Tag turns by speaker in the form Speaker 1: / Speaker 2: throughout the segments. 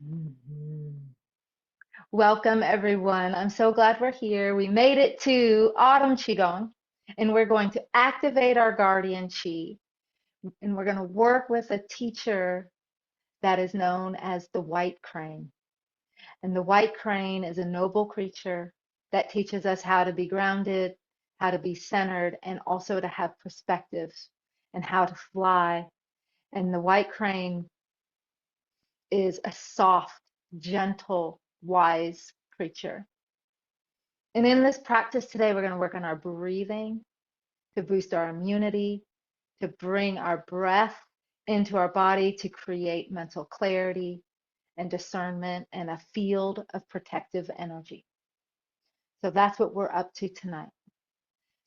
Speaker 1: Mhm. Welcome, everyone. I'm so glad we're here. We made it to Autumn Qigong, and we're going to activate our guardian Qi. And we're going to work with a teacher that is known as the white crane. And the white crane is a noble creature that teaches us how to be grounded, how to be centered, and also to have perspectives and how to fly. And the white crane is a soft, gentle, wise creature. And in this practice today, we're going to work on our breathing to boost our immunity, to bring our breath into our body to create mental clarity and discernment and a field of protective energy. So that's what we're up to tonight.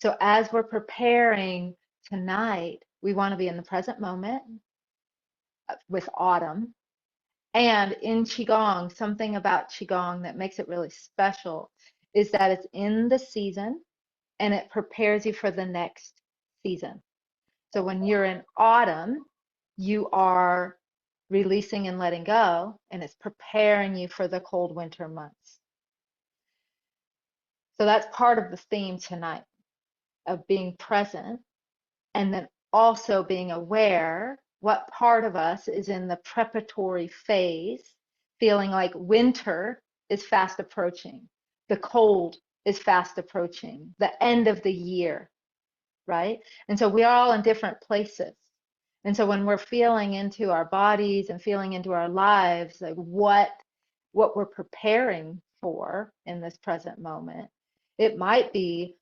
Speaker 1: So as we're preparing tonight, we want to be in the present moment with autumn. And in Qigong, something about Qigong that makes it really special is that it's in the season and it prepares you for the next season. So when you're in autumn, you are releasing and letting go, and it's preparing you for the cold winter months. So that's part of the theme tonight of being present and then also being aware what part of us is in the preparatory phase, feeling like winter is fast approaching, the cold is fast approaching, the end of the year, right? And so we're all in different places. And so when we're feeling into our bodies and feeling into our lives, like what we're preparing for in this present moment, it might be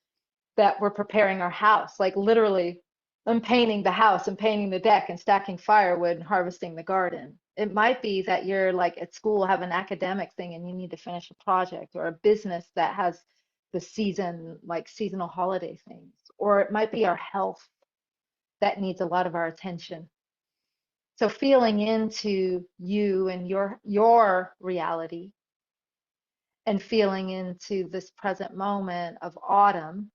Speaker 1: that we're preparing our house, like literally I'm painting the house and painting the deck and stacking firewood and harvesting the garden. It might be that you're like at school, have an academic thing and you need to finish a project, or a business that has the season, like seasonal holiday things. Or it might be our health that needs a lot of our attention. So feeling into you and your reality and feeling into this present moment of autumn,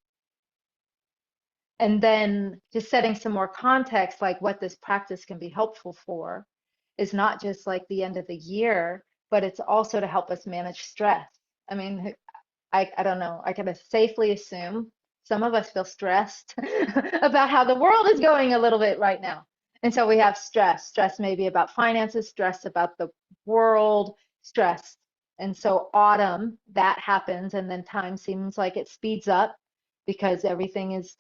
Speaker 1: and then just setting some more context, like what this practice can be helpful for is not just like the end of the year, but it's also to help us manage stress. I mean, I don't know, I can safely assume some of us feel stressed about how the world is going a little bit right now. And so we have stress maybe about finances, stress about the world, stress. And so autumn, that happens, and then time seems like it speeds up because everything is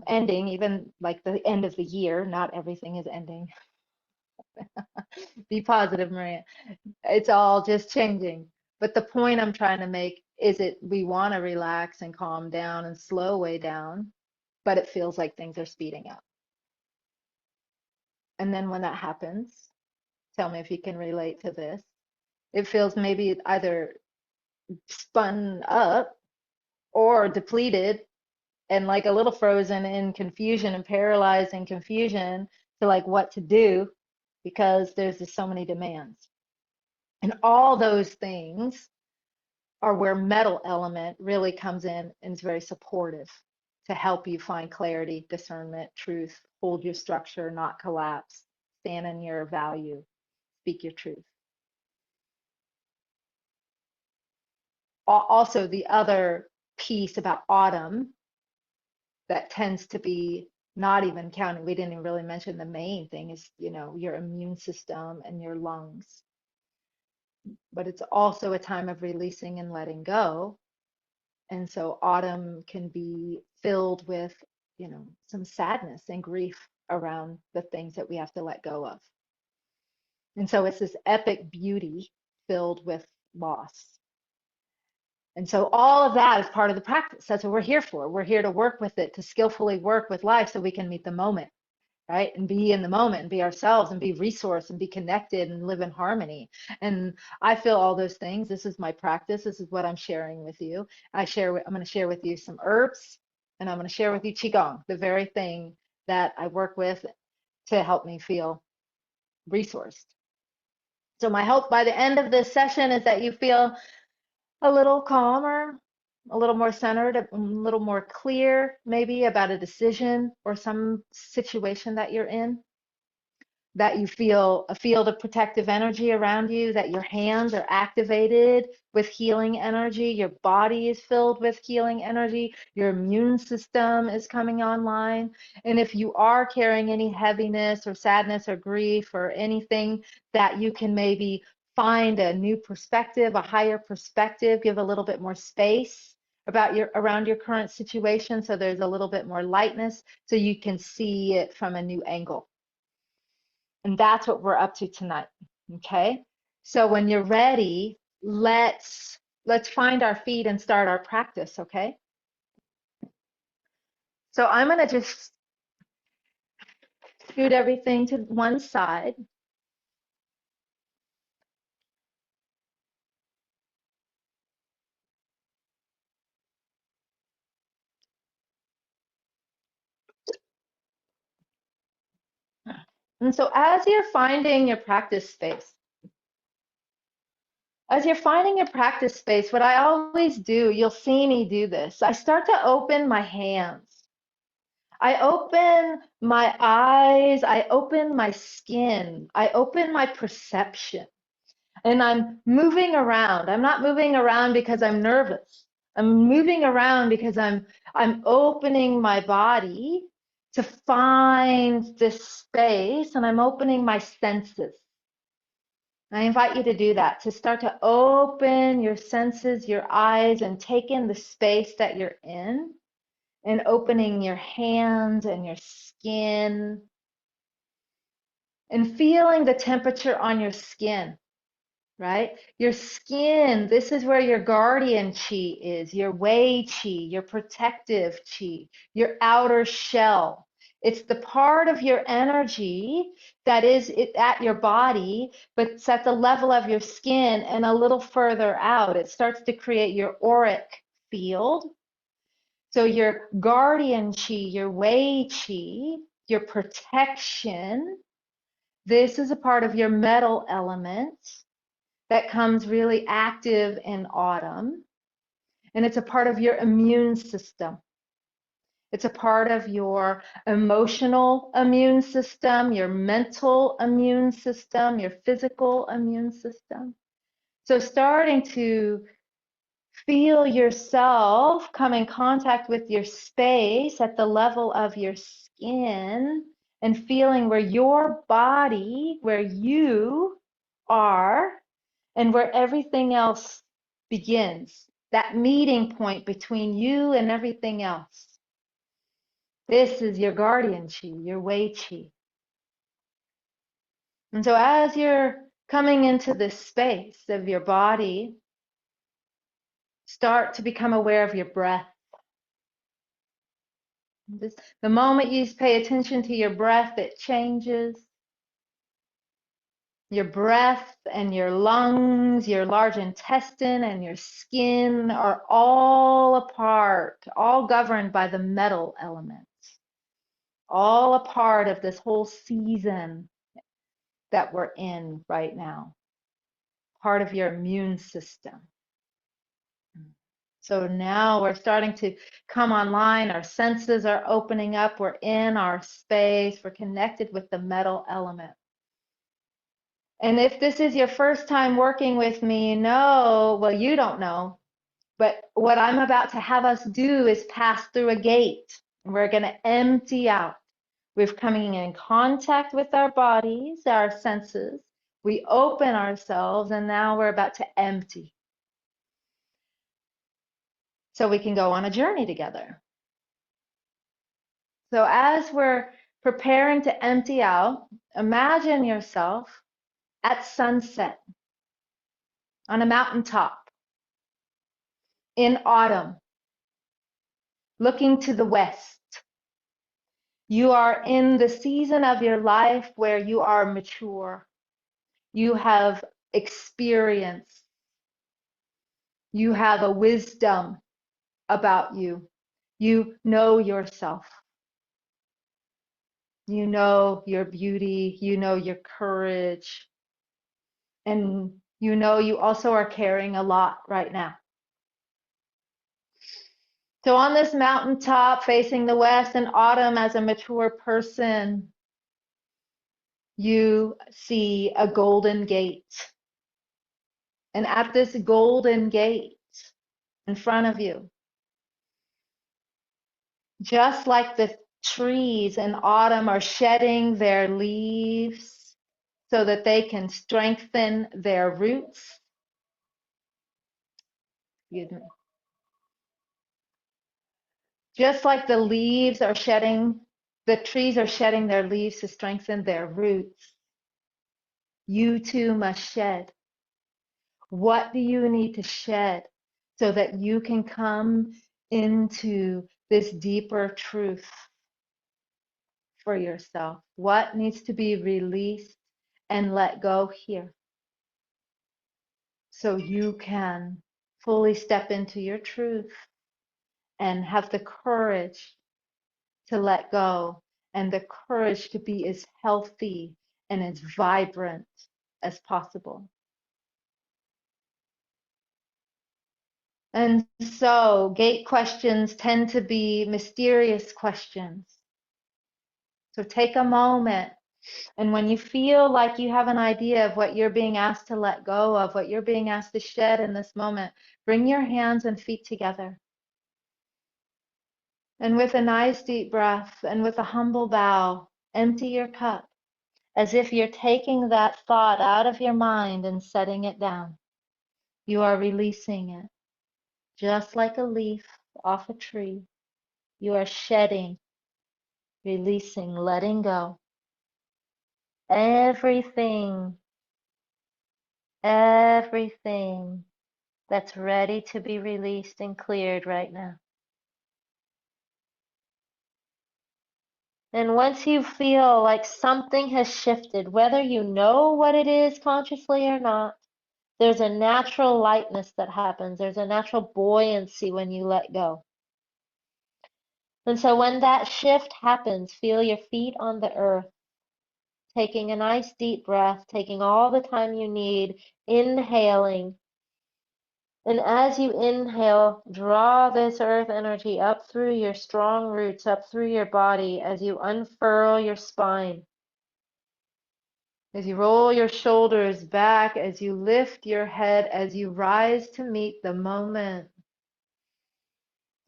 Speaker 1: ending, even like the end of the year, not everything is ending. Be positive, Maria. It's all just changing. But the point I'm trying to make is it we want to relax and calm down and slow way down, but it feels like things are speeding up. And then when that happens, tell me if you can relate to this. It feels maybe either spun up or depleted and like a little frozen in confusion and paralyzed in confusion to like what to do because there's just so many demands. And all those things are where metal element really comes in and is very supportive to help you find clarity, discernment, truth, hold your structure, not collapse, stand in your value, speak your truth. Also, the other piece about autumn that tends to be not even counting, we didn't even really mention the main thing is, your immune system and your lungs. But it's also a time of releasing and letting go. And so autumn can be filled with, some sadness and grief around the things that we have to let go of. And so it's this epic beauty filled with loss. And so all of that is part of the practice. That's what we're here for. We're here to work with it, to skillfully work with life so we can meet the moment, right? And be in the moment and be ourselves and be resourced and be connected and live in harmony. And I feel all those things. This is my practice. This is what I'm sharing with you. I'm going to share with you some herbs, and I'm going to share with you Qigong, the very thing that I work with to help me feel resourced. So my hope by the end of this session is that you feel a little calmer, a little more centered, a little more clear, maybe about a decision or some situation that you're in. that you feel a field of protective energy around you, that your hands are activated with healing energy, your body is filled with healing energy, your immune system is coming online. And if you are carrying any heaviness or sadness or grief or anything, that you can maybe find a new perspective, a higher perspective, give a little bit more space around your current situation, so there's a little bit more lightness, so you can see it from a new angle. And that's what we're up to tonight. Okay, so when you're ready, let's find our feet and start our practice. Okay, so I'm going to just scoot everything to one side. And so as you're finding your practice space, what I always do, you'll see me do this, I start to open my hands. I open my eyes, I open my skin, I open my perception, and I'm moving around. I'm not moving around because I'm nervous. I'm moving around because I'm opening my body to find this space, and I'm opening my senses. I invite you to do that, to start to open your senses, your eyes, and take in the space that you're in, and opening your hands and your skin, and feeling the temperature on your skin, right? Your skin, this is where your guardian chi is, your wei chi, your protective chi, your outer shell. It's the part of your energy that is at your body, but it's at the level of your skin and a little further out. It starts to create your auric field. So your guardian chi, your wei chi, your protection, this is a part of your metal element that comes really active in autumn. And it's a part of your immune system. It's a part of your emotional immune system, your mental immune system, your physical immune system. So starting to feel yourself come in contact with your space at the level of your skin, and feeling where your body, where you are, and where everything else begins, that meeting point between you and everything else. This is your guardian chi, your wei chi. And so as you're coming into this space of your body, start to become aware of your breath. The moment you pay attention to your breath, it changes. Your breath and your lungs, your large intestine and your skin are all a part, all governed by the metal elements, all a part of this whole season that we're in right now, part of your immune system. So now we're starting to come online. Our senses are opening up. We're in our space. We're connected with the metal element. And if this is your first time working with me, well, you don't know, but what I'm about to have us do is pass through a gate. We're going to empty out. We're coming in contact with our bodies, our senses. We open ourselves, and now we're about to empty. So we can go on a journey together. So as we're preparing to empty out, imagine yourself at sunset on a mountaintop in autumn, looking to the west. You are in the season of your life where you are mature. You have experience. You have a wisdom about you. You know yourself. You know your beauty. You know your courage. And you know you also are carrying a lot right now. So on this mountaintop facing the west in autumn, as a mature person, you see a golden gate. And at this golden gate in front of you, just like the trees in autumn are shedding their leaves so that they can strengthen their roots, excuse me, just like the leaves are shedding, the trees are shedding their leaves to strengthen their roots, you too must shed. What do you need to shed so that you can come into this deeper truth for yourself? What needs to be released and let go here so you can fully step into your truth and have the courage to let go and the courage to be as healthy and as vibrant as possible? And so, gate questions tend to be mysterious questions. So, take a moment, and when you feel like you have an idea of what you're being asked to let go of, what you're being asked to shed in this moment, bring your hands and feet together. And with a nice deep breath and with a humble bow, empty your cup as if you're taking that thought out of your mind and setting it down. You are releasing it, just like a leaf off a tree. You are shedding, releasing, letting go. Everything, everything that's ready to be released and cleared right now. And once you feel like something has shifted, whether you know what it is consciously or not, there's a natural lightness that happens. There's a natural buoyancy when you let go. And so when that shift happens, feel your feet on the earth, taking a nice deep breath, taking all the time you need, inhaling. And as you inhale, draw this earth energy up through your strong roots, up through your body as you unfurl your spine. As you roll your shoulders back, as you lift your head, as you rise to meet the moment.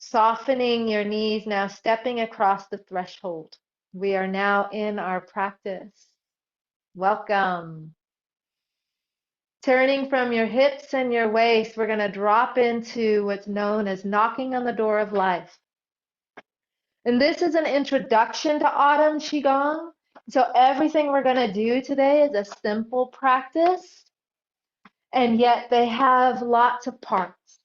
Speaker 1: Softening your knees, now stepping across the threshold. We are now in our practice. Welcome. Turning from your hips and your waist, we're going to drop into what's known as knocking on the door of life. And this is an introduction to Autumn Qigong. So everything we're going to do today is a simple practice, and yet they have lots of parts.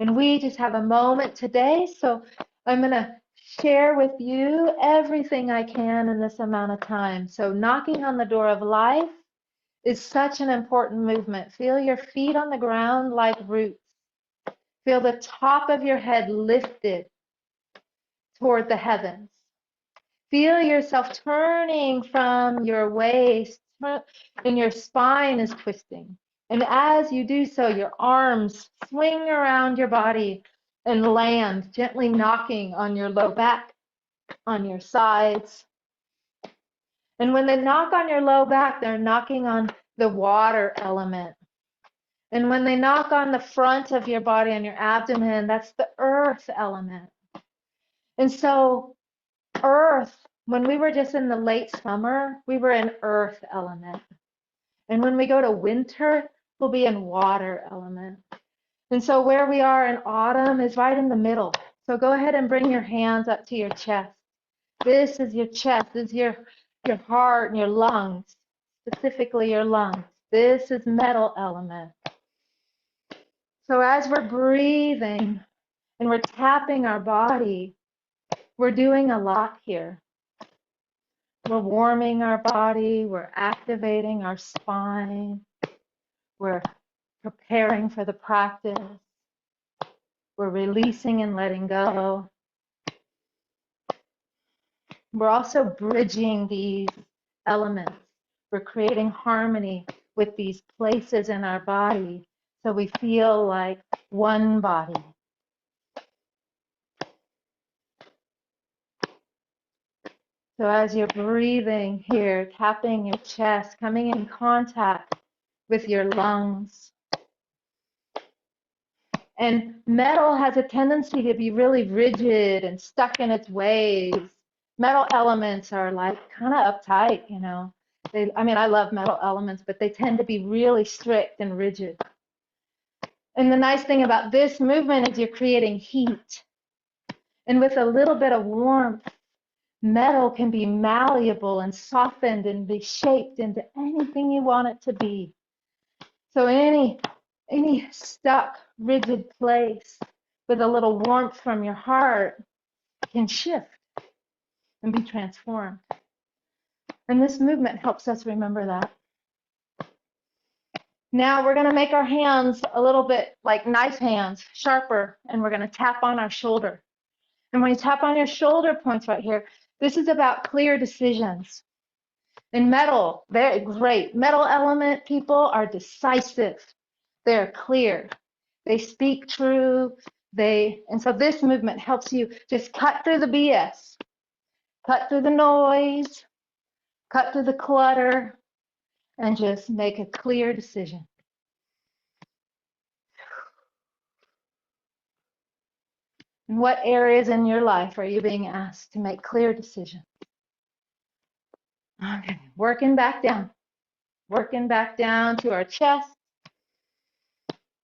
Speaker 1: And we just have a moment today, so I'm going to share with you everything I can in this amount of time. So knocking on the door of life is such an important movement. Feel your feet on the ground like roots. Feel the top of your head lifted toward the heavens. Feel yourself turning from your waist, and your spine is twisting. And as you do so, your arms swing around your body and land, gently knocking on your low back, on your sides. And when they knock on your low back, they're knocking on the water element. And when they knock on the front of your body, on your abdomen, that's the earth element. And so earth, when we were just in the late summer, we were in earth element. And when we go to winter, we'll be in water element. And so where we are in autumn is right in the middle. So go ahead and bring your hands up to your chest. This is your chest. This is your heart and your lungs, specifically your lungs. This is metal element. So as we're breathing and we're tapping our body, we're doing a lot here. We're warming our body, we're activating our spine, we're preparing for the practice, we're releasing and letting go. We're also bridging these elements. We're creating harmony with these places in our body so we feel like one body. So as you're breathing here, tapping your chest, coming in contact with your lungs. And metal has a tendency to be really rigid and stuck in its ways. Metal elements are like kind of uptight, you know. I love metal elements, but they tend to be really strict and rigid. And the nice thing about this movement is you're creating heat. And with a little bit of warmth, metal can be malleable and softened and be shaped into anything you want it to be. So any stuck, rigid place with a little warmth from your heart can shift and be transformed. And this movement helps us remember that. Now we're going to make our hands a little bit like knife hands, sharper, and we're going to tap on our shoulder. And when you tap on your shoulder points right here, this is about clear decisions. In metal, they're great. Metal element people are decisive. They're clear. They speak true. And so this movement helps you just cut through the BS, cut through the noise, cut through the clutter, and just make a clear decision. In what areas in your life are you being asked to make clear decisions? Okay, working back down to our chest,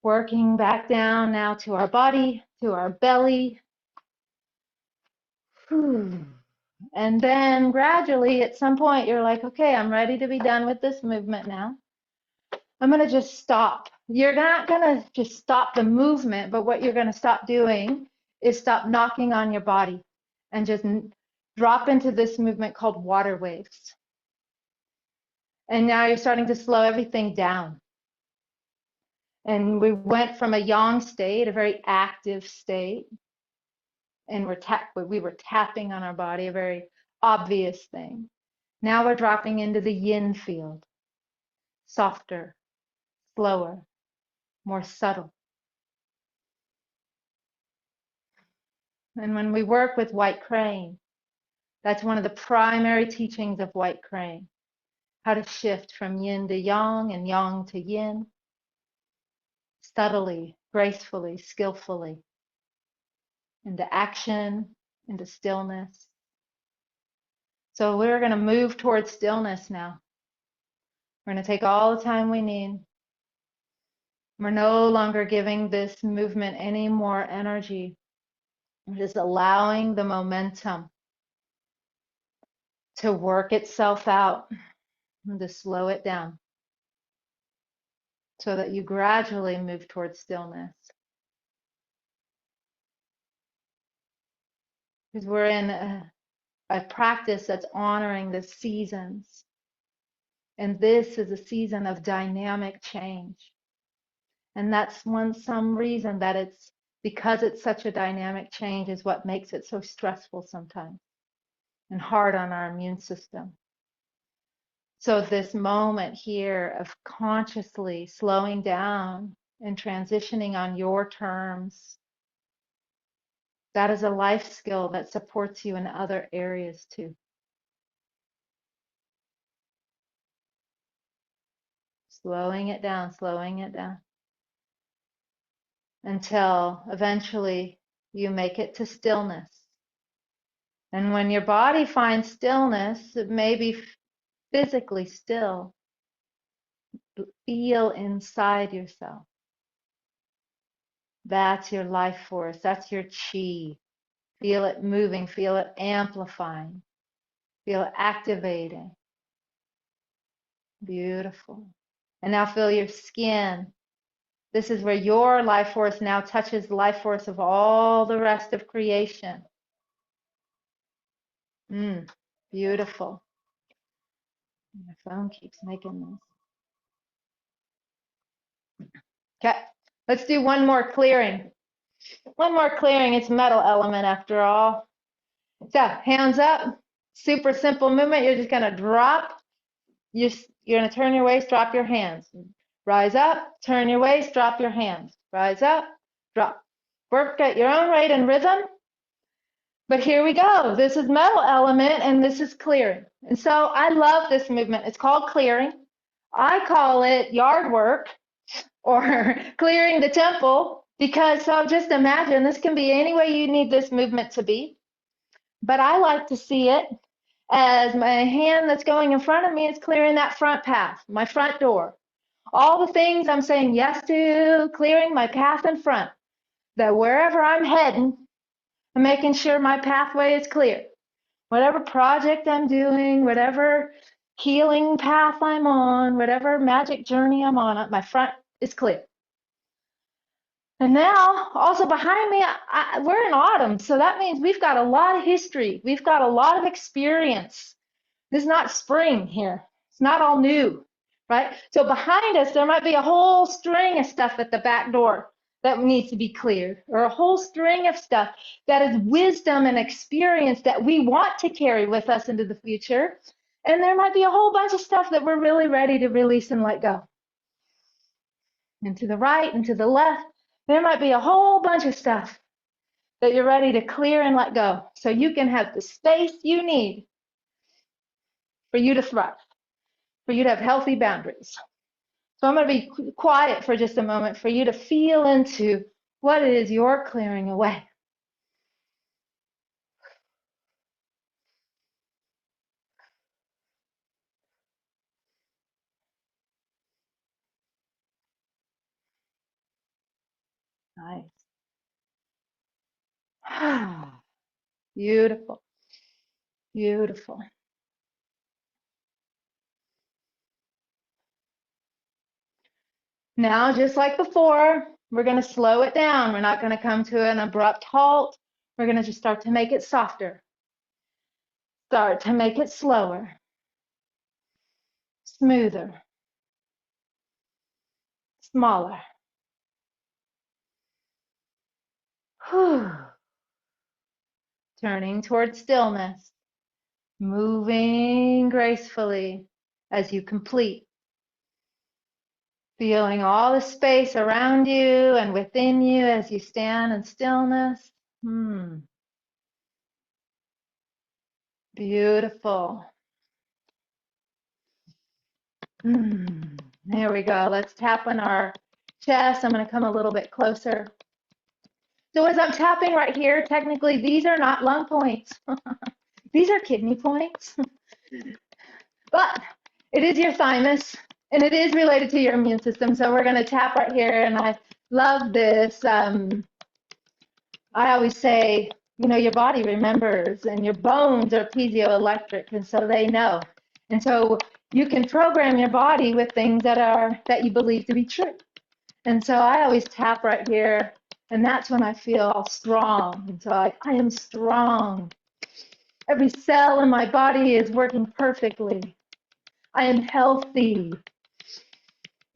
Speaker 1: working back down now to our body, to our belly. And then gradually at some point you're like, okay, I'm ready to be done with this movement now. I'm going to just stop. You're not going to just stop the movement, but what you're going to stop doing is stop knocking on your body and just drop into this movement called water waves. And now you're starting to slow everything down. And we went from a yang state, a very active state, and we were tapping on our body, a very obvious thing. Now we're dropping into the yin field, softer, slower, more subtle. And when we work with White Crane, that's one of the primary teachings of White Crane, how to shift from yin to yang and yang to yin, subtly, gracefully, skillfully, into action, into stillness. So we're going to move towards stillness now. We're going to take all the time we need. We're no longer giving this movement any more energy. We're just allowing the momentum to work itself out and to slow it down so that you gradually move towards stillness. Because we're in a practice that's honoring the seasons. And this is a season of dynamic change. And that's some reason that it's because it's such a dynamic change is what makes it so stressful sometimes and hard on our immune system. So this moment here of consciously slowing down and transitioning on your terms, that is a life skill that supports you in other areas too. Slowing it down until eventually you make it to stillness. And when your body finds stillness, it may be physically still. Feel inside yourself. That's your life force. That's your chi. Feel it moving. Feel it amplifying. Feel it activating. Beautiful. And now feel your skin. This is where your life force now touches the life force of all the rest of creation. Beautiful. My phone keeps making this. Okay, let's do one more clearing. One more clearing. It's metal element after all. So hands up. Super simple movement. You're just going to drop. You're going to turn your waist, drop your hands. Rise up, turn your waist, drop your hands. Rise up, drop. Work at your own rate and rhythm. But here we go. This is metal element and this is clearing. And so I love this movement. It's called clearing. I call it yard work or clearing the temple because so just imagine this can be any way you need this movement to be. But I like to see it as my hand that's going in front of me is clearing that front path, my front door. All the things I'm saying yes to, clearing my path in front, that wherever I'm heading, I'm making sure my pathway is clear. Whatever project I'm doing, whatever healing path I'm on, whatever magic journey I'm on, my front is clear. And now, also behind me, we're in autumn, so that means we've got a lot of history. We've got a lot of experience. This is not spring here. It's not all new, right? So behind us, there might be a whole string of stuff at the back door that needs to be cleared, or a whole string of stuff that is wisdom and experience that we want to carry with us into the future. And there might be a whole bunch of stuff that we're really ready to release and let go. And to the right and to the left, there might be a whole bunch of stuff that you're ready to clear and let go so you can have the space you need for you to thrive, for you to have healthy boundaries. So I'm going to be quiet for just a moment for you to feel into what it is you're clearing away. Nice. Beautiful. Beautiful. Now, just like before, we're going to slow it down. We're not going to come to an abrupt halt. We're going to just start to make it softer. Start to make it slower, smoother, smaller. Turning towards stillness, moving gracefully as you complete. Feeling all the space around you and within you as you stand in stillness. Beautiful. There we go. Let's tap on our chest. I'm going to come a little bit closer. So as I'm tapping right here, technically these are not lung points. These are kidney points. But it is your thymus and it is related to your immune system. So we're going to tap right here. And I love this. I always say, you know, your body remembers and your bones are piezoelectric, and so they know. And so you can program your body with things that you believe to be true. And so I always tap right here, and that's when I feel strong. And so I am strong. Every cell in my body is working perfectly. I am healthy.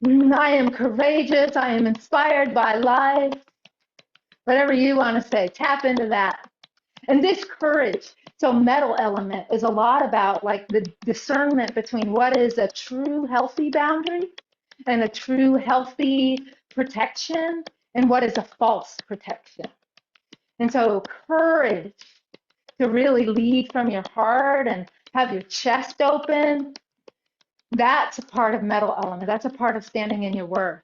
Speaker 1: I am courageous. I am inspired by life. Whatever you want to say, tap into that. And this courage, so metal element is a lot about like the discernment between what is a true healthy boundary and a true healthy protection and what is a false protection. And so courage to really lead from your heart and have your chest open, that's a part of metal element. That's a part of standing in your worth.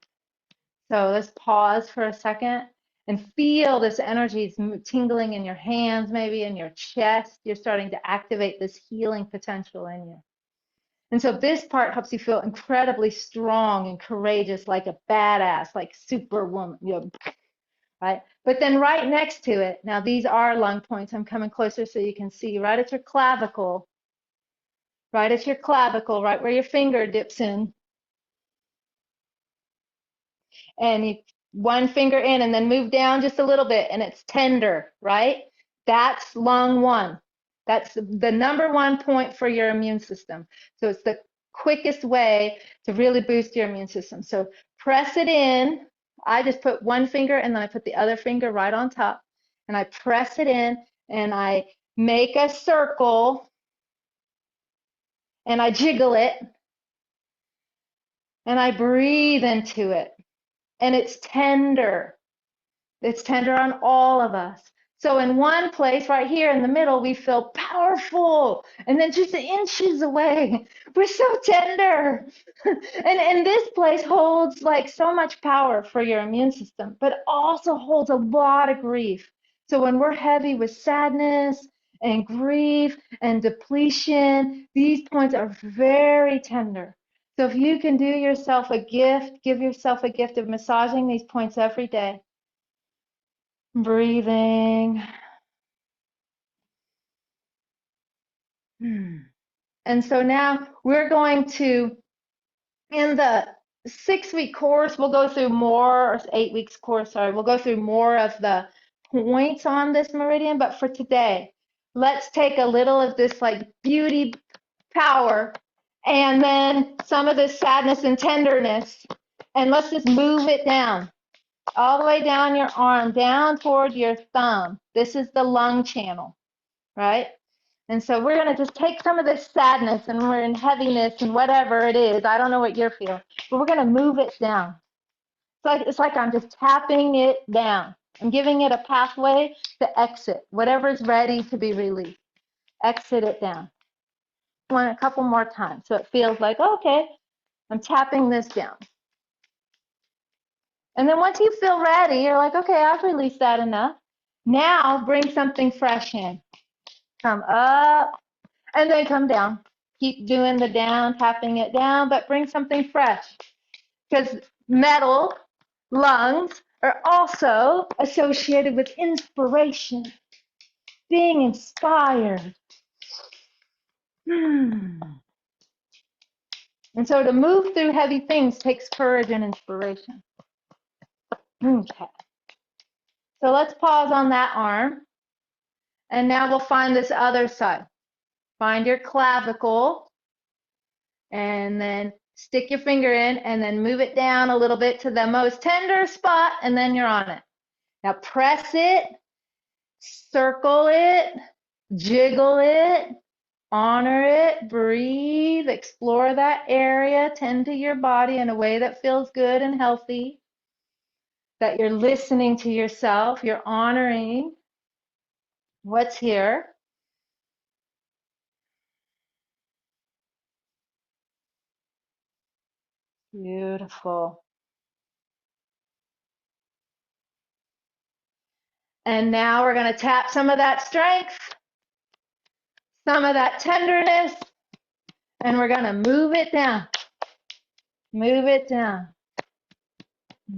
Speaker 1: So let's pause for a second and feel this energy tingling in your hands, maybe in your chest. You're starting to activate this healing potential in you. And so this part helps you feel incredibly strong and courageous, like a badass, like superwoman, you know, right? But then right next to it, now these are lung points. I'm coming closer so you can see right at your clavicle, right at your clavicle, right where your finger dips in. And you one finger in and then move down just a little bit and it's tender, right? That's lung one. That's the number one point for your immune system. So it's the quickest way to really boost your immune system. So press it in. I just put one finger and then I put the other finger right on top and I press it in and I make a circle and I jiggle it and I breathe into it and it's tender. It's tender on all of us. So in one place right here in the middle, we feel powerful. And then just inches away, we're so tender. And this place holds like so much power for your immune system, but also holds a lot of grief. So when we're heavy with sadness and grief and depletion, these points are very tender. So if you can do yourself a gift, give yourself a gift of massaging these points every day. Breathing. And so now we're going to, in the 6-week course, we'll go through more, or 8 weeks course, sorry, we'll go through more of the points on this meridian. But for today, let's take a little of this like beauty power and then some of this sadness and tenderness, and let's just move it down all the way down your arm, down toward your thumb. This is the lung channel, right? And so we're going to just take some of this sadness, and we're in heaviness and whatever it is. I don't know what you're feeling, but we're going to move it down. It's like I'm just tapping it down. I'm giving it a pathway to exit whatever's ready to be released. Exit it down. A couple more times, so it feels like, okay, I'm tapping this down. And then once you feel ready, you're like, okay, I've released that enough. Now bring something fresh in. Come up and then come down. Keep doing the down, tapping it down, but bring something fresh. Because metal lungs are also associated with inspiration, being inspired. And so to move through heavy things takes courage and inspiration. Okay. So let's pause on that arm. And now we'll find this other side. Find your clavicle and then stick your finger in and then move it down a little bit to the most tender spot, and then you're on it. Now press it, circle it, jiggle it, honor it, breathe, explore that area, tend to your body in a way that feels good and healthy, that you're listening to yourself, you're honoring what's here. Beautiful. And now we're going to tap some of that strength, some of that tenderness, and we're going to move it down. Move it down.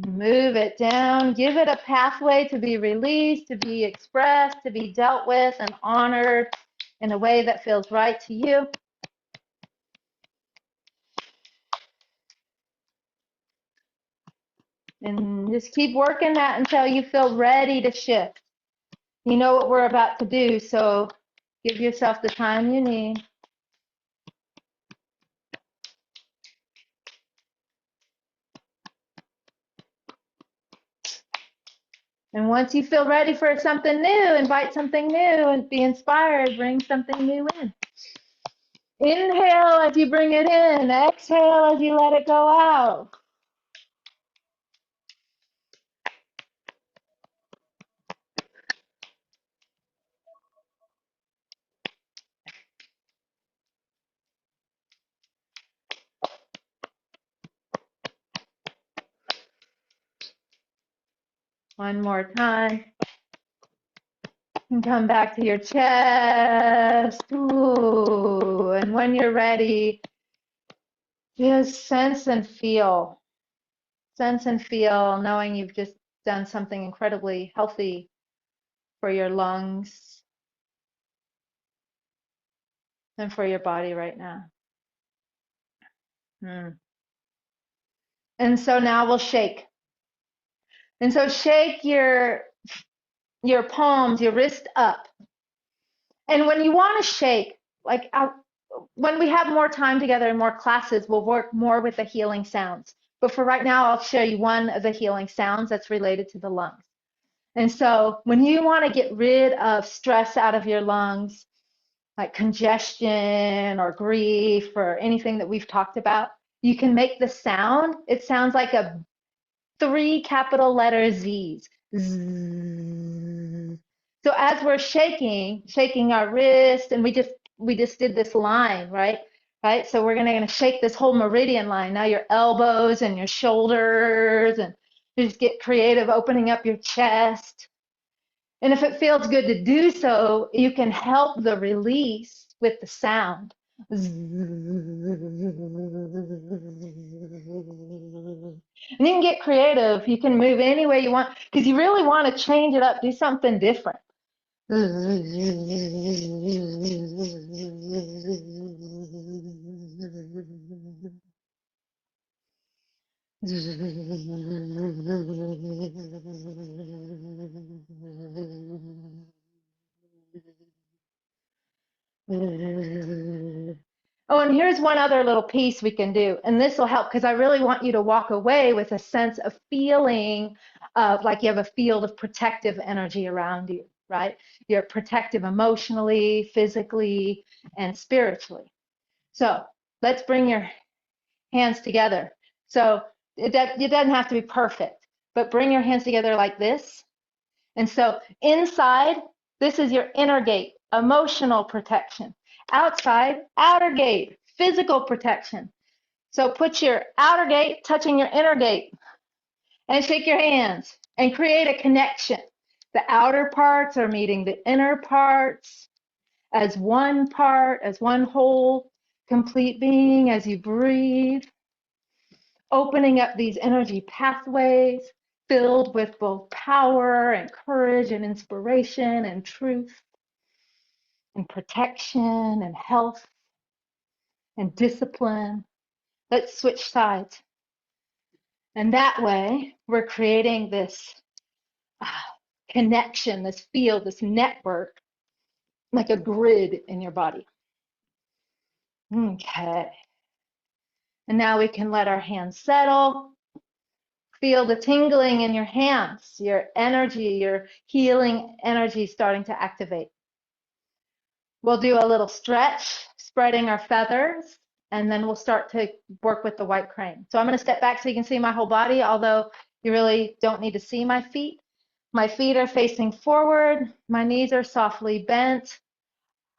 Speaker 1: Move it down. Give it a pathway to be released, to be expressed, to be dealt with and honored in a way that feels right to you. And just keep working that until you feel ready to shift. You know what we're about to do, so give yourself the time you need. And once you feel ready for something new, invite something new and be inspired. Bring something new in. Inhale as you bring it in. Exhale as you let it go out. One more time. And come back to your chest. Ooh. And when you're ready, just sense and feel. Sense and feel, knowing you've just done something incredibly healthy for your lungs and for your body right now. And so now we'll shake. And so shake your palms, your wrist up. And when you want to shake, like when we have more time together and more classes, we'll work more with the healing sounds. But for right now, I'll show you one of the healing sounds that's related to the lungs. And so when you want to get rid of stress out of your lungs, like congestion or grief or anything that we've talked about, you can make the sound. It sounds like 3 capital letter Z's. Zzz. So as we're shaking our wrist, and we just did this line, right? Right? So we're gonna shake this whole meridian line. Now your elbows and your shoulders, and you just get creative, opening up your chest. And if it feels good to do so, you can help the release with the sound. And you can get creative. You can move any way you want because you really want to change it up, do something different. Oh, and here's one other little piece we can do, and this will help because I really want you to walk away with a sense of feeling of like you have a field of protective energy around you, right? You're protective emotionally, physically, and spiritually. So let's bring your hands together. So it doesn't have to be perfect, but bring your hands together like this. And so inside, this is your inner gate, emotional protection. Outside, outer gate, physical protection. So put your outer gate touching your inner gate and shake your hands and create a connection. The outer parts are meeting the inner parts as one part, as one whole, complete being as you breathe, opening up these energy pathways filled with both power and courage and inspiration and truth and protection and health and discipline. Let's switch sides. And that way, we're creating this connection, this field, this network, like a grid in your body. Okay. And now we can let our hands settle. Feel the tingling in your hands, your energy, your healing energy starting to activate. We'll do a little stretch, spreading our feathers, and then we'll start to work with the white crane. So I'm going to step back so you can see my whole body, although you really don't need to see my feet. My feet are facing forward. My knees are softly bent.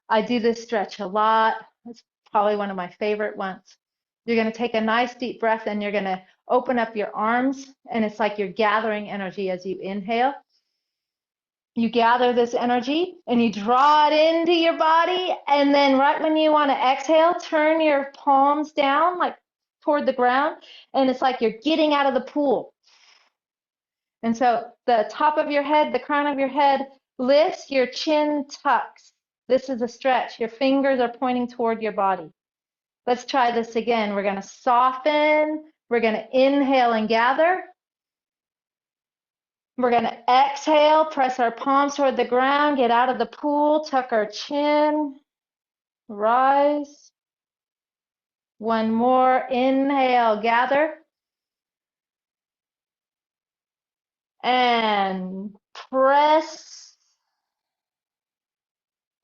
Speaker 1: I do this stretch a lot. It's probably one of my favorite ones. You're going to take a nice deep breath and you're going to open up your arms, and it's like you're gathering energy as you inhale. You gather this energy and you draw it into your body, and then right when you want to exhale, turn your palms down like toward the ground, and it's like you're getting out of the pool. And so the top of your head, the crown of your head lifts, your chin tucks. This is a stretch. Your fingers are pointing toward your body. Let's try this again. We're going to soften. We're going to inhale and gather. We're going to exhale, press our palms toward the ground, get out of the pool, tuck our chin, rise. One more. Inhale, gather. And press.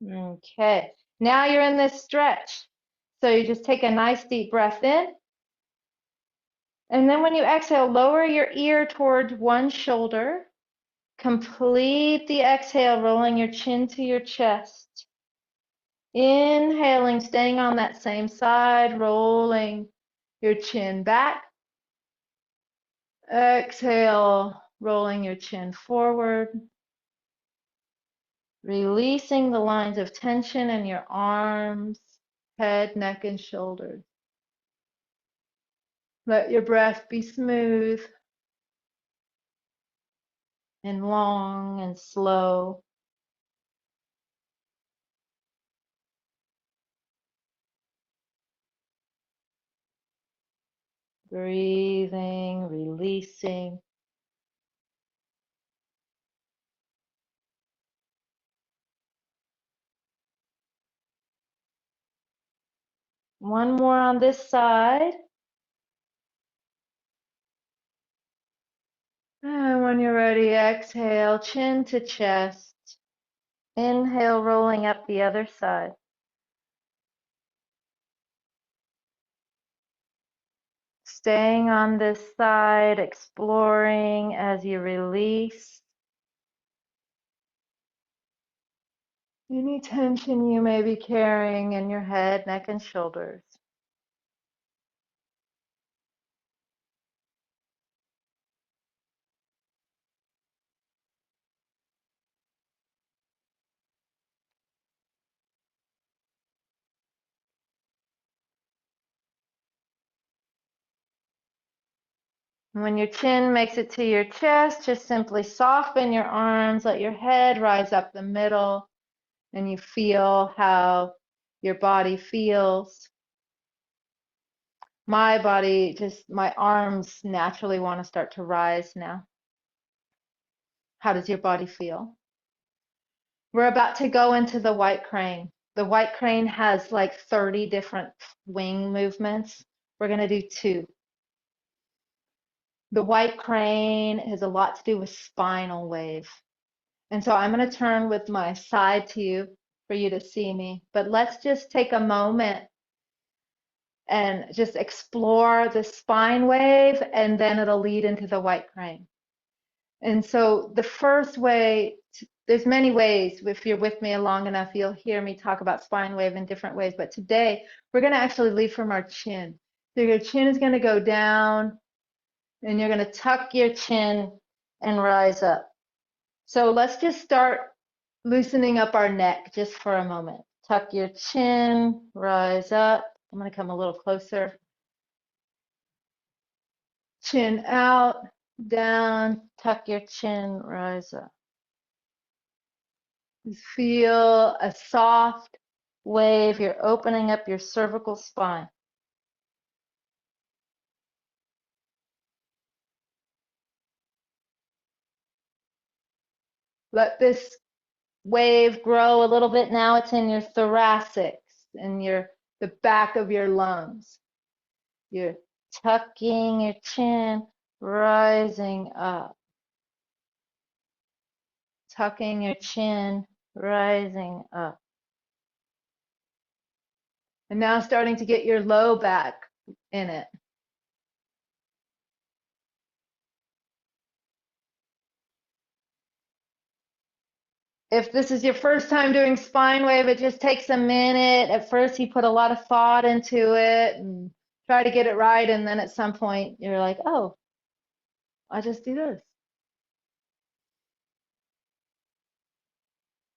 Speaker 1: Okay. Now you're in this stretch. So you just take a nice deep breath in. And then when you exhale, lower your ear toward one shoulder. Complete the exhale, rolling your chin to your chest. Inhaling, staying on that same side, rolling your chin back. Exhale, rolling your chin forward. Releasing the lines of tension in your arms, head, neck, and shoulders. Let your breath be smooth and long and slow. Breathing, releasing. One more on this side. And when you're ready, exhale, chin to chest. Inhale, rolling up the other side. Staying on this side, exploring as you release. Any tension you may be carrying in your head, neck, and shoulders. When your chin makes it to your chest, just simply soften your arms, let your head rise up the middle, and you feel how your body feels. My body, just my arms naturally want to start to rise now. How does your body feel? We're about to go into the white crane. The white crane has like 30 different wing movements. We're going to do 2. The white crane has a lot to do with spinal wave. And so I'm going to turn with my side to you for you to see me. But let's just take a moment and just explore the spine wave, and then it'll lead into the white crane. And so the first way, there's many ways. If you're with me long enough, you'll hear me talk about spine wave in different ways. But today, we're going to actually lead from our chin. So your chin is going to go down, and you're going to tuck your chin and rise up. So let's just start loosening up our neck just for a moment. Tuck your chin, rise up. I'm going to come a little closer. Chin out, down, tuck your chin, rise up. Just feel a soft wave. You're opening up your cervical spine. Let this wave grow a little bit. Now it's in your thoracics and the back of your lungs. You're tucking your chin, rising up. Tucking your chin, rising up. And now starting to get your low back in it. If this is your first time doing spine wave, it just takes a minute. At first, you put a lot of thought into it and try to get it right. And then at some point, you're like, oh, I just do this.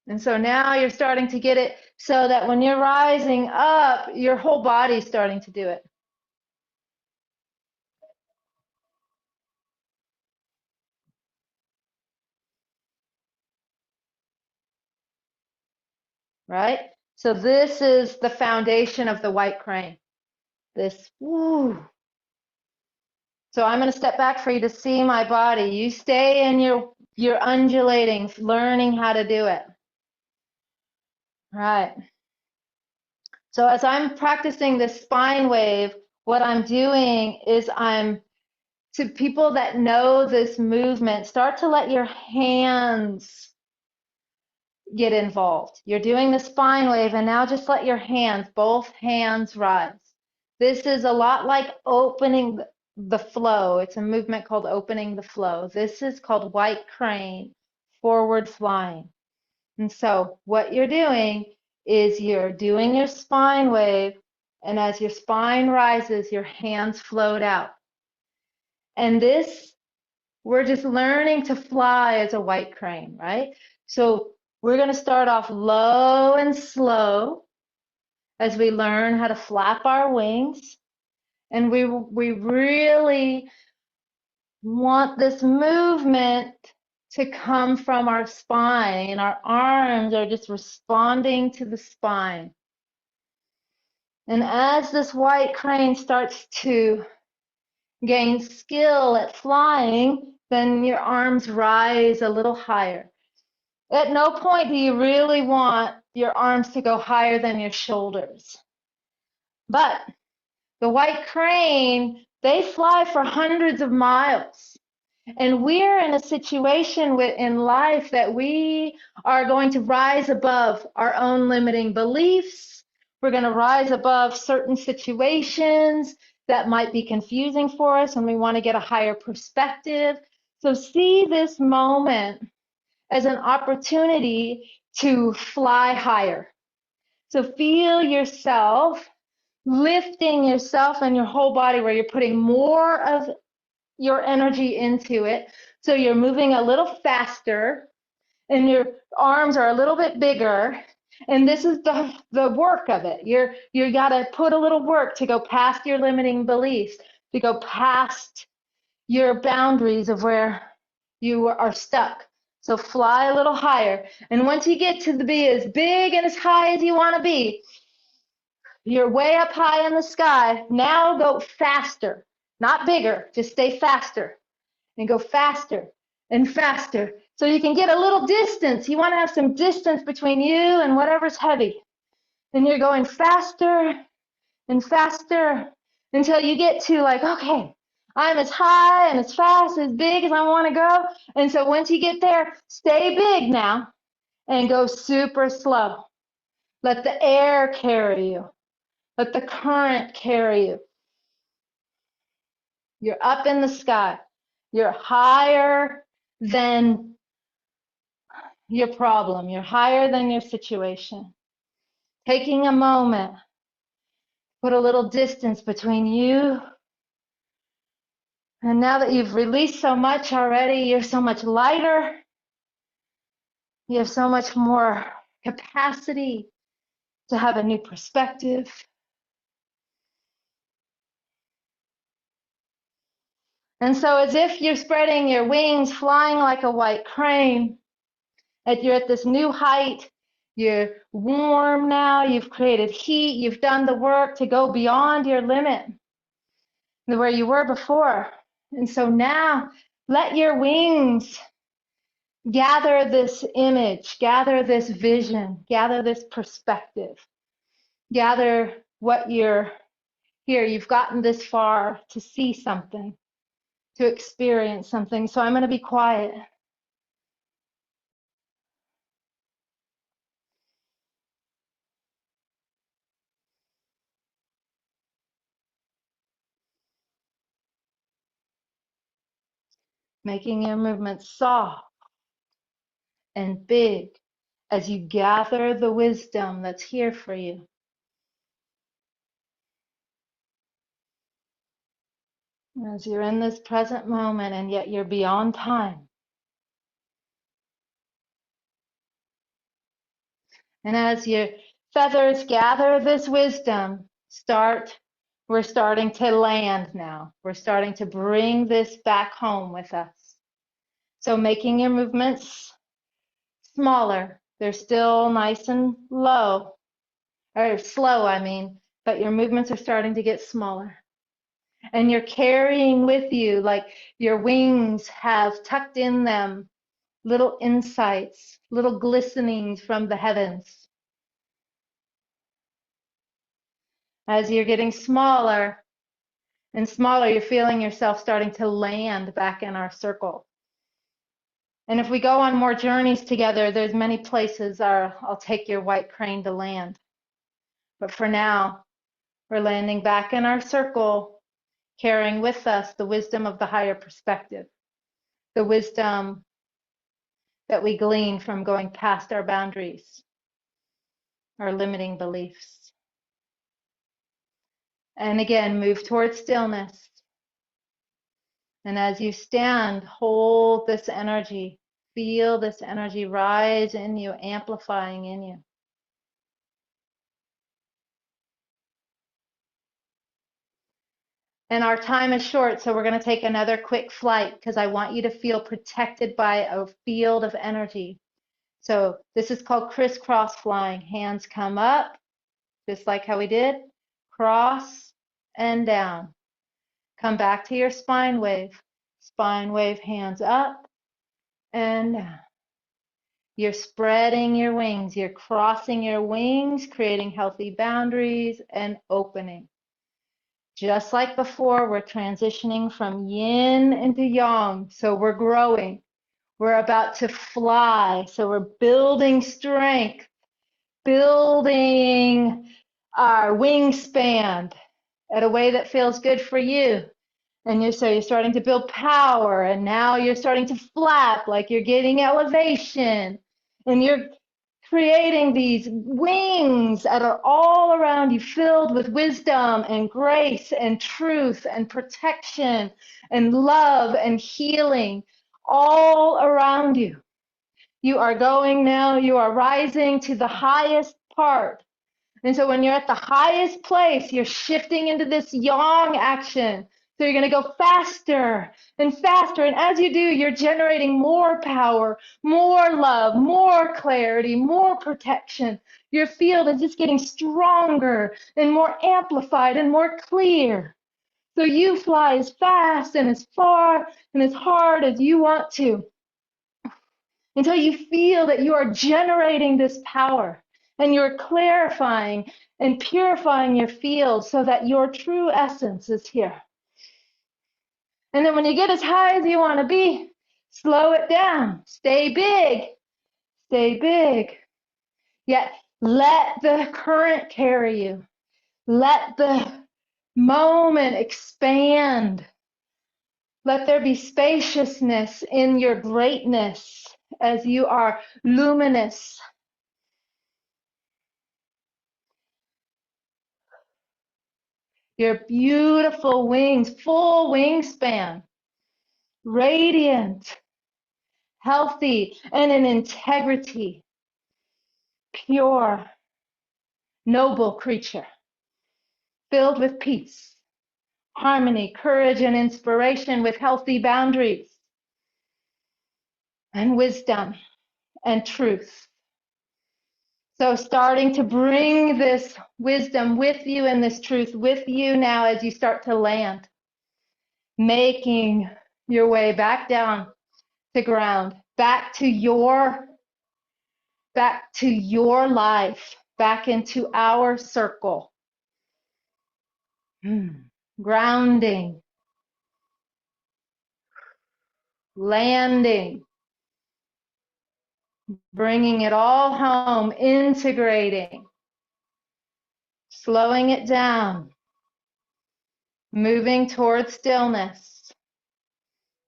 Speaker 1: And so now you're starting to get it so that when you're rising up, your whole body's starting to do it. Right? So this is the foundation of the white crane. This, woo. So I'm going to step back for you to see my body. You stay in your undulating, learning how to do it. Right. So as I'm practicing this spine wave, what I'm doing is to people that know this movement, start to let your hands get involved. You're doing the spine wave, and now just let your hands, both hands, rise. This is a lot like opening the flow. It's a movement called opening the flow. This is called white crane, forward flying. And so what you're doing is you're doing your spine wave, and as your spine rises, your hands float out. And this, we're just learning to fly as a white crane, right? So we're going to start off low and slow as we learn how to flap our wings. And we really want this movement to come from our spine. Our arms are just responding to the spine. And as this white crane starts to gain skill at flying, then your arms rise a little higher. At no point do you really want your arms to go higher than your shoulders. But the white crane, they fly for hundreds of miles. And we're in a situation in life that we are going to rise above our own limiting beliefs. We're going to rise above certain situations that might be confusing for us, and we want to get a higher perspective. So see this moment as an opportunity to fly higher. So feel yourself lifting yourself and your whole body where you're putting more of your energy into it. So you're moving a little faster and your arms are a little bit bigger. And this is the work of it. You got to put a little work to go past your limiting beliefs, to go past your boundaries of where you are stuck. So fly a little higher. And once you get to be as big and as high as you want to be, you're way up high in the sky. Now go faster, not bigger, just stay faster and go faster and faster. So you can get a little distance. You want to have some distance between you and whatever's heavy. And you're going faster and faster until you get to like, okay, I'm as high and as fast, as big as I want to go. And so once you get there, stay big now and go super slow. Let the air carry you. Let the current carry you. You're up in the sky. You're higher than your problem. You're higher than your situation. Taking a moment, put a little distance between you. And now that you've released so much already, you're so much lighter. You have so much more capacity to have a new perspective. And so as if you're spreading your wings, flying like a white crane, that you're at this new height, you're warm now, you've created heat, you've done the work to go beyond your limit, where you were before. And so now let your wings gather this image, gather this vision, gather this perspective, gather what you're here. You've gotten this far to see something, to experience something. So I'm going to be quiet. Making your movements soft and big as you gather the wisdom that's here for you. As you're in this present moment and yet you're beyond time. And as your feathers gather this wisdom, we're starting to land now. We're starting to bring this back home with us. So making your movements smaller. They're still nice and low, or slow, I mean, but your movements are starting to get smaller. And you're carrying with you, like your wings have tucked in them, little insights, little glistenings from the heavens. As you're getting smaller and smaller, you're feeling yourself starting to land back in our circle. And if we go on more journeys together, there's many places I'll take your white crane to land. But for now, we're landing back in our circle, carrying with us the wisdom of the higher perspective, the wisdom that we glean from going past our boundaries, our limiting beliefs. And again, move towards stillness. And as you stand, hold this energy, feel this energy rise in you, amplifying in you. And our time is short, so we're going to take another quick flight because I want you to feel protected by a field of energy. So this is called crisscross flying. Hands come up, just like how we did, cross and down. Come back to your spine wave. Spine wave, hands up and down. You're spreading your wings. You're crossing your wings, creating healthy boundaries and opening. Just like before, we're transitioning from yin into yang. So we're growing. We're about to fly. So we're building strength, building our wingspan at a way that feels good for you. And you're starting to build power, and now you're starting to flap like you're getting elevation, and you're creating these wings that are all around you, filled with wisdom and grace and truth and protection and love and healing all around you. You are going now, you are rising to the highest part. And so when you're at the highest place, you're shifting into this yang action. So you're going to go faster and faster. And as you do, you're generating more power, more love, more clarity, more protection. Your field is just getting stronger and more amplified and more clear. So you fly as fast and as far and as hard as you want to, until you feel that you are generating this power and you're clarifying and purifying your field so that your true essence is here. And then when you get as high as you want to be, slow it down. Stay big. Stay big. Yet let the current carry you. Let the moment expand. Let there be spaciousness in your greatness as you are luminous. Your beautiful wings, full wingspan, radiant, healthy, and in integrity, pure, noble creature, filled with peace, harmony, courage, and inspiration, with healthy boundaries and wisdom and truth. So starting to bring this wisdom with you and this truth with you now as you start to land, making your way back down to ground, back to your life, back into our circle. Grounding, landing, bringing it all home, integrating, slowing it down, moving towards stillness,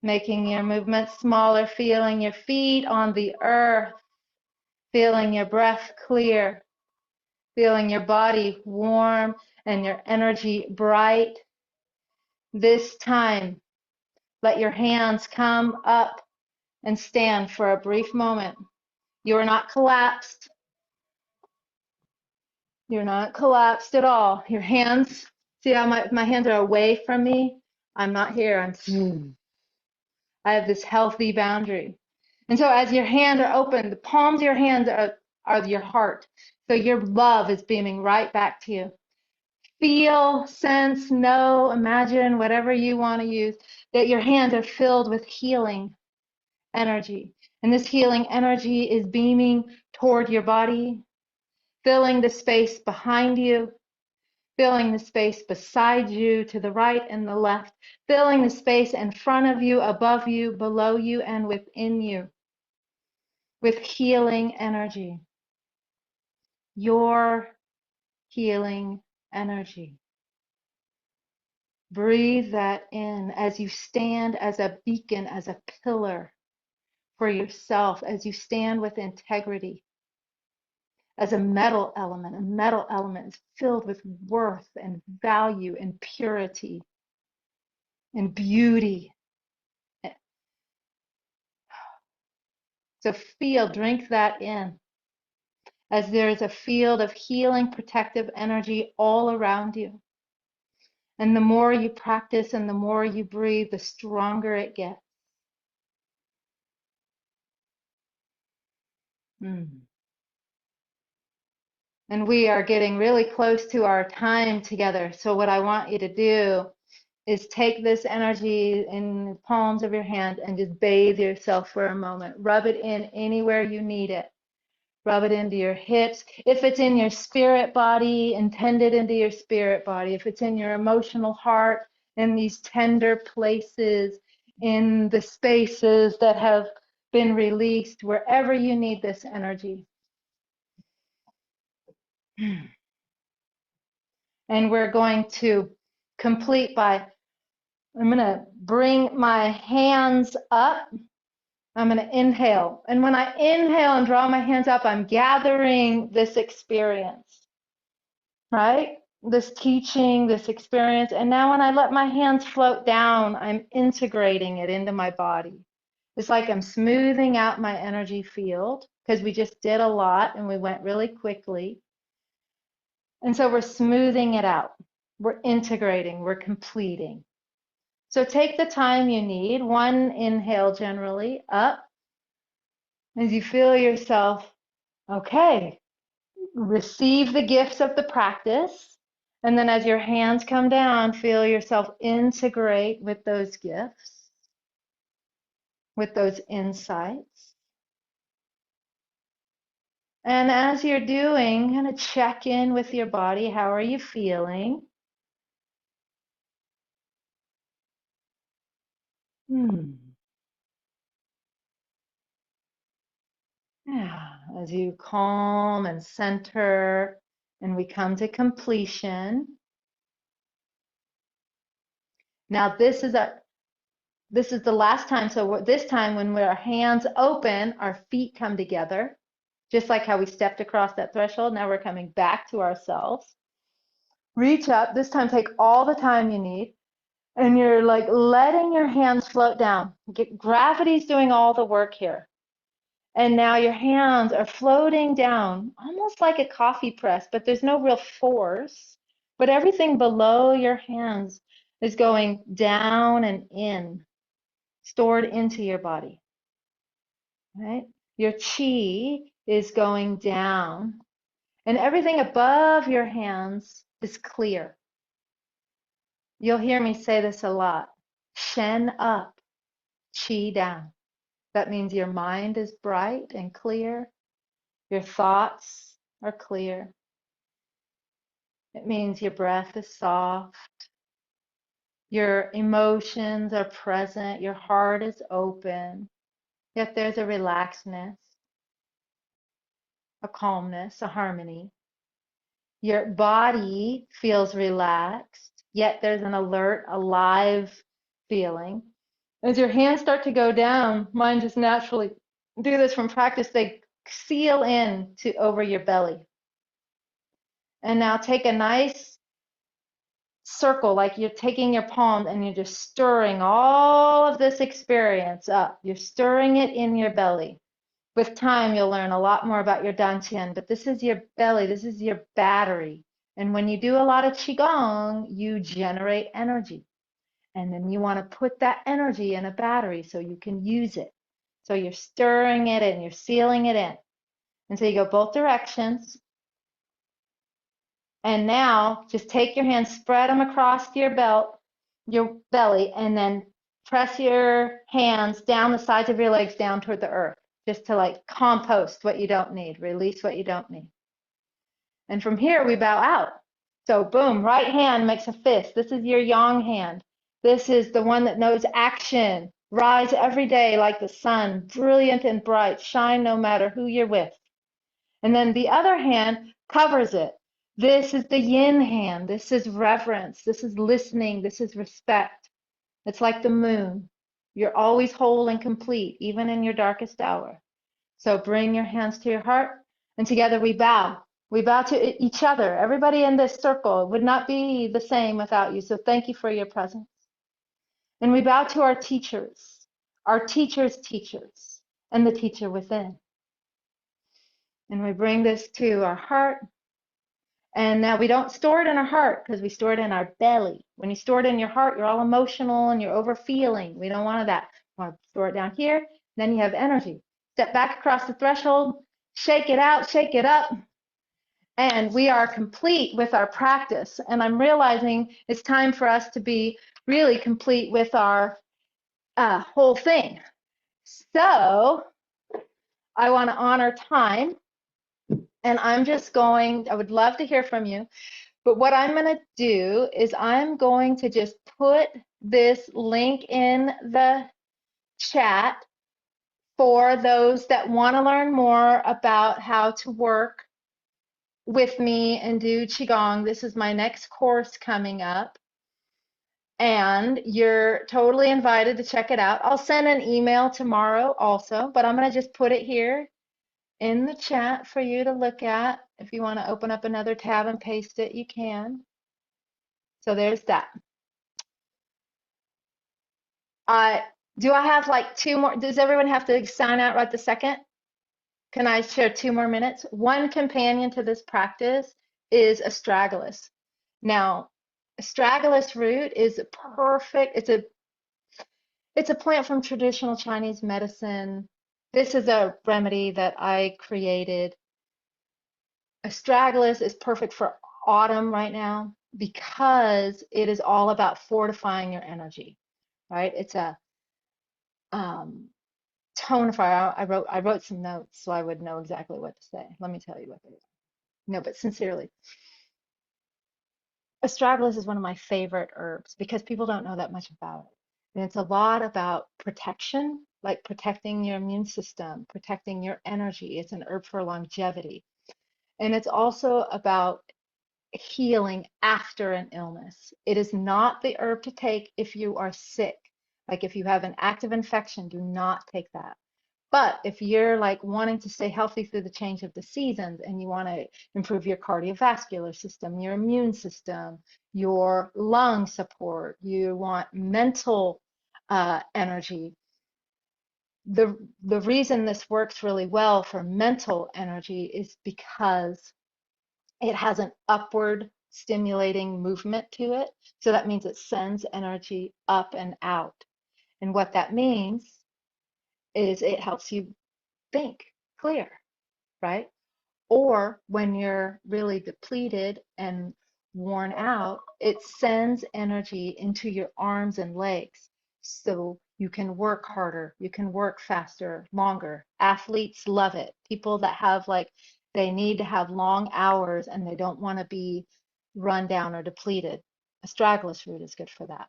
Speaker 1: making your movements smaller, feeling your feet on the earth, feeling your breath clear, feeling your body warm and your energy bright. This time, let your hands come up and stand for a brief moment. You are not collapsed. You're not collapsed at all. Your hands, see how my hands are away from me? I'm not here. I have this healthy boundary. And so as your hands are open, the palms of your hands are your heart. So your love is beaming right back to you. Feel, sense, know, imagine, whatever you want to use, that your hands are filled with healing energy. And this healing energy is beaming toward your body, filling the space behind you, filling the space beside you, to the right and the left, filling the space in front of you, above you, below you, and within you with healing energy. Your healing energy. Breathe that in as you stand as a beacon, as a pillar for yourself, as you stand with integrity, as a metal element. A metal element is filled with worth and value and purity and beauty. So drink that in, as there is a field of healing, protective energy all around you. And the more you practice and the more you breathe, the stronger it gets. And we are getting really close to our time together. So what I want you to do is take this energy in the palms of your hand and just bathe yourself for a moment. Rub it in anywhere you need it. Rub it into your hips. If it's in your spirit body, intend it into your spirit body. If it's in your emotional heart, in these tender places, in the spaces that have been released, wherever you need this energy. And we're going to complete by, I'm going to bring my hands up. I'm going to inhale. And when I inhale and draw my hands up, I'm gathering this experience, right? This teaching, this experience. And now when I let my hands float down, I'm integrating it into my body. It's like I'm smoothing out my energy field because we just did a lot and we went really quickly. And so we're smoothing it out. We're integrating, we're completing. So take the time you need, one inhale generally, up, as you feel yourself, okay, receive the gifts of the practice. And then as your hands come down, feel yourself integrate with those gifts, with those insights. And as you're doing, kind of check in with your body. How are you feeling? Yeah, as you calm and center, and we come to completion. Now this is the last time. So this time when our hands open, our feet come together, just like how we stepped across that threshold. Now we're coming back to ourselves. Reach up. This time take all the time you need. And you're like letting your hands float down. Gravity's doing all the work here. And now your hands are floating down, almost like a coffee press, but there's no real force. But everything below your hands is going down and in, stored into your body, right? Your chi is going down, and everything above your hands is clear. You'll hear me say this a lot. Shen up, chi down. That means your mind is bright and clear. Your thoughts are clear. It means your breath is soft. Your emotions are present. Your heart is open. Yet there's a relaxedness, a calmness, a harmony. Your body feels relaxed, yet there's an alert, alive feeling. As your hands start to go down, mine just naturally do this from practice, they seal in to over your belly. And now take a nice circle, like you're taking your palm and you're just stirring all of this experience up. You're stirring it in your belly. With time, you'll learn a lot more about your dantian, but this is your belly, this is your battery. And when you do a lot of Qigong, you generate energy. And then you want to put that energy in a battery so you can use it. So you're stirring it and you're sealing it in. And so you go both directions. And now just take your hands, spread them across your belt, your belly, and then press your hands down the sides of your legs down toward the earth, just to like compost what you don't need, release what you don't need. And from here, we bow out. So boom, right hand makes a fist. This is your yang hand. This is the one that knows action. Rise every day like the sun, brilliant and bright, shine no matter who you're with. And then the other hand covers it. This is the yin hand. This is reverence. This is listening. This is respect. It's like the moon. You're always whole and complete, even in your darkest hour. So bring your hands to your heart, and together we bow. We bow to each other. Everybody in this circle would not be the same without you. So thank you for your presence. And we bow to our teachers' teachers, and the teacher within. And we bring this to our heart. And now we don't store it in our heart because we store it in our belly. When you store it in your heart, you're all emotional and you're overfeeling. We don't want that. We want to store it down here. Then you have energy. Step back across the threshold, shake it out, shake it up. And we are complete with our practice. And I'm realizing it's time for us to be really complete with our whole thing. So I want to honor time. And I'm just going, I would love to hear from you. But what I'm going to do is I'm going to just put this link in the chat for those that want to learn more about how to work with me and do Qigong. This is my next course coming up. And you're totally invited to check it out. I'll send an email tomorrow also, but I'm going to just put it here in the chat for you to look at. If you want to open up another tab and paste it, you can. So there's that. Do I have like 2 more? Does everyone have to sign out right the second? Can I share 2 more minutes? One companion to this practice is astragalus. Now, astragalus root is perfect. It's a plant from traditional Chinese medicine. This is a remedy that I created. Astragalus is perfect for autumn right now because it is all about fortifying your energy, right? It's a tonifier. I wrote some notes so I would know exactly what to say. Let me tell you what they are. No, but sincerely, astragalus is one of my favorite herbs because people don't know that much about it. And it's a lot about protection, like protecting your immune system, protecting your energy. It's an herb for longevity. And it's also about healing after an illness. It is not the herb to take if you are sick. Like if you have an active infection, do not take that. But if you're like wanting to stay healthy through the change of the seasons and you want to improve your cardiovascular system, your immune system, your lung support, you want mental energy. The reason this works really well for mental energy is because it has an upward stimulating movement to it. So that means it sends energy up and out. And what that means is it helps you think clear, right? Or when you're really depleted and worn out, it sends energy into your arms and legs so you can work harder, you can work faster, longer. Athletes love it. People that have like, they need to have long hours and they don't want to be run down or depleted. Astragalus root is good for that.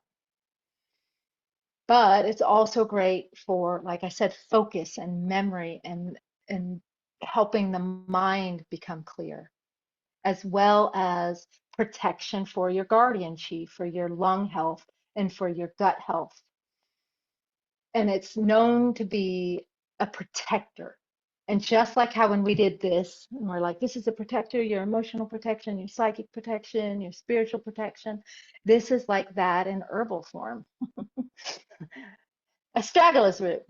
Speaker 1: But it's also great for, like I said, focus and memory and helping the mind become clear, as well as protection for your guardian chi, for your lung health, and for your gut health. And it's known to be a protector. And just like how when we did this, and we're like, this is a protector, your emotional protection, your psychic protection, your spiritual protection, this is like that in herbal form. Astragalus root.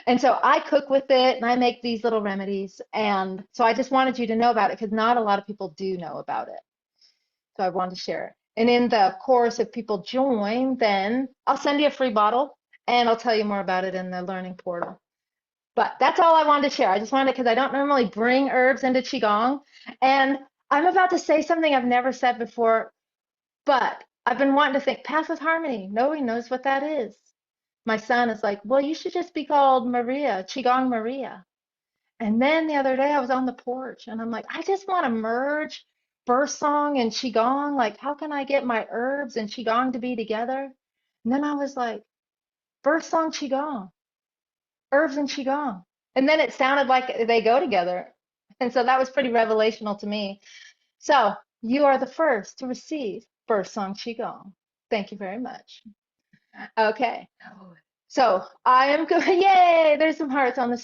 Speaker 1: And so I cook with it and I make these little remedies. And so I just wanted you to know about it because not a lot of people do know about it. So I wanted to share it. And in the course, if people join, then I'll send you a free bottle and I'll tell you more about it in the learning portal. But that's all I wanted to share. I just wanted, because I don't normally bring herbs into Qigong. And I'm about to say something I've never said before, but I've been wanting to think path with harmony. Nobody knows what that is. My son is like, well, you should just be called Maria, Qigong Maria. And then the other day I was on the porch and I'm like, I just want to merge birth song and Qigong. Like, how can I get my herbs and Qigong to be together? And then I was like, birth song, Qigong, herbs and Qigong. And then it sounded like they go together. And so that was pretty revelational to me. So you are the first to receive birth song Qigong. Thank you very much. Okay. So I am going, yay, there's some hearts on the